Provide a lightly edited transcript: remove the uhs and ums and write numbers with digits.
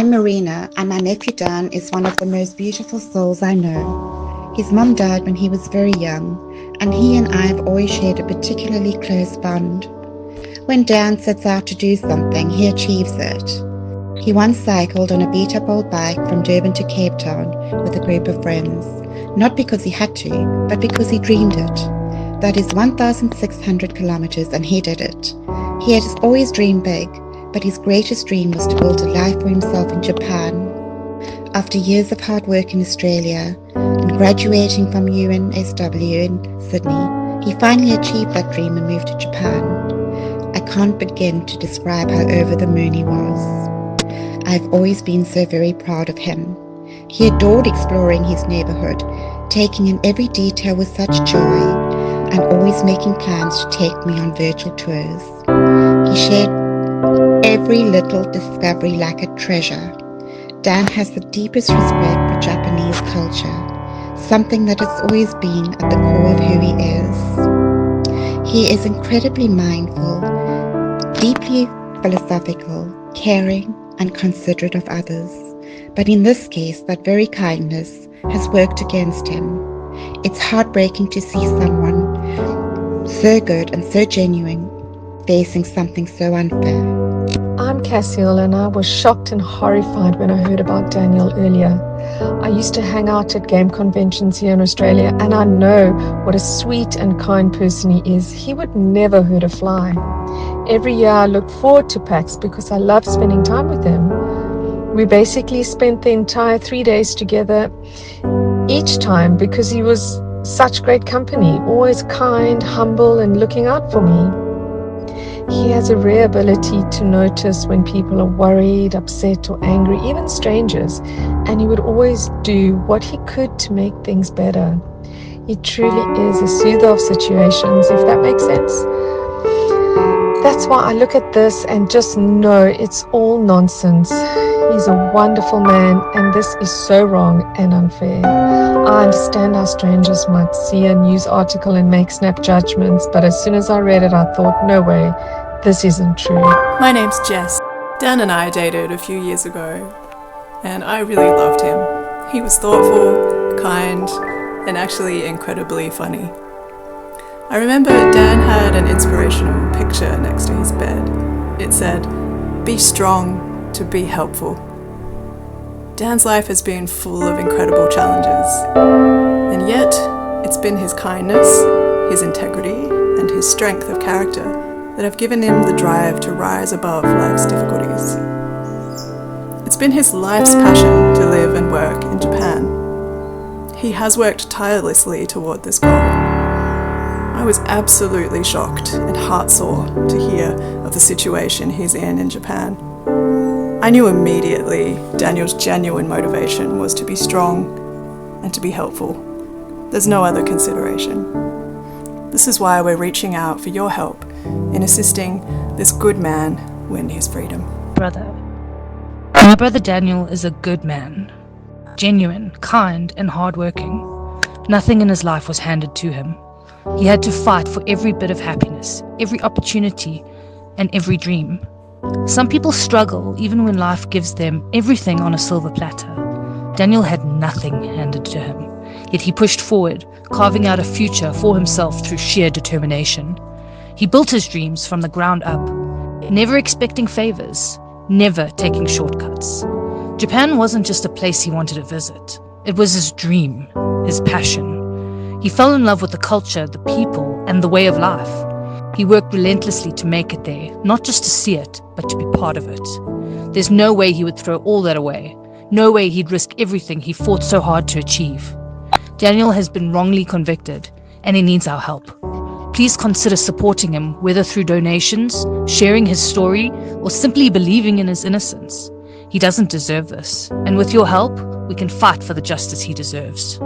I'm Marina, and my nephew Dan is one of the most beautiful souls I know. His mum died when he was very young, and he and I have always shared a particularly close bond. When Dan sets out to do something, he achieves it. He once cycled on a beat-up old bike from Durban to Cape Town with a group of friends, not because he had to, but because he dreamed it. That is 1,600 kilometers, and he did it. He had always dreamed big, but his greatest dream was to build a life for himself in Japan. After years of hard work in Australia and graduating from UNSW in Sydney, he finally achieved that dream and moved to Japan. I can't begin to describe how over the moon he was. I've always been so very proud of him. He adored exploring his neighborhood, taking in every detail with such joy, and always making plans to take me on virtual tours. He shared every little discovery like a treasure. Dan has the deepest respect for Japanese culture, something that has always been at the core of who he is. He is incredibly mindful, deeply philosophical, caring, and considerate of others. But in this case, that very kindness has worked against him. It's heartbreaking to see someone so good and so genuine facing something so unfair. I'm Cassiel, and I was shocked and horrified when I heard about Daniel earlier. I used to hang out at game conventions here in Australia, and I know what a sweet and kind person he is. He would never hurt a fly. Every year I look forward to PAX because I love spending time with him. We basically spent the entire 3 days together each time because he was such great company, always kind, humble, and looking out for me. He has a rare ability to notice when people are worried, upset, or angry, even strangers, and he would always do what he could to make things better. He truly is a soother of situations, if that makes sense. That's why I look at this and just know it's all nonsense. He's a wonderful man, and this is so wrong and unfair. I understand how strangers might see a news article and make snap judgments, but as soon as I read it, I thought, no way, this isn't true. My name's Jess. Dan and I dated a few years ago, and I really loved him. He was thoughtful, kind, and actually incredibly funny. I remember Dan had an inspirational picture next to his bed. It said, "Be strong to be helpful." Dan's life has been full of incredible challenges, and yet it's been his kindness, his integrity, and his strength of character that have given him the drive to rise above life's difficulties. It's been his life's passion to live and work in Japan. He has worked tirelessly toward this goal. I was absolutely shocked and heartsore to hear of the situation he's in Japan. I knew immediately Daniel's genuine motivation was to be strong and to be helpful. There's no other consideration. This is why we're reaching out for your help in assisting this good man win his freedom. My brother Daniel is a good man, genuine, kind, and hardworking. Nothing in his life was handed to him. He had to fight for every bit of happiness, every opportunity, and every dream. Some people struggle even when life gives them everything on a silver platter. Daniel had nothing handed to him, yet he pushed forward, carving out a future for himself through sheer determination. He built his dreams from the ground up, never expecting favors, never taking shortcuts. Japan wasn't just a place he wanted to visit. It was his dream, his passion. He fell in love with the culture, the people, and the way of life. He worked relentlessly to make it there, not just to see it, but to be part of it. There's no way he would throw all that away. No way he'd risk everything he fought so hard to achieve. Daniel has been wrongly convicted, and he needs our help. Please consider supporting him, whether through donations, sharing his story, or simply believing in his innocence. He doesn't deserve this, and with your help, we can fight for the justice he deserves.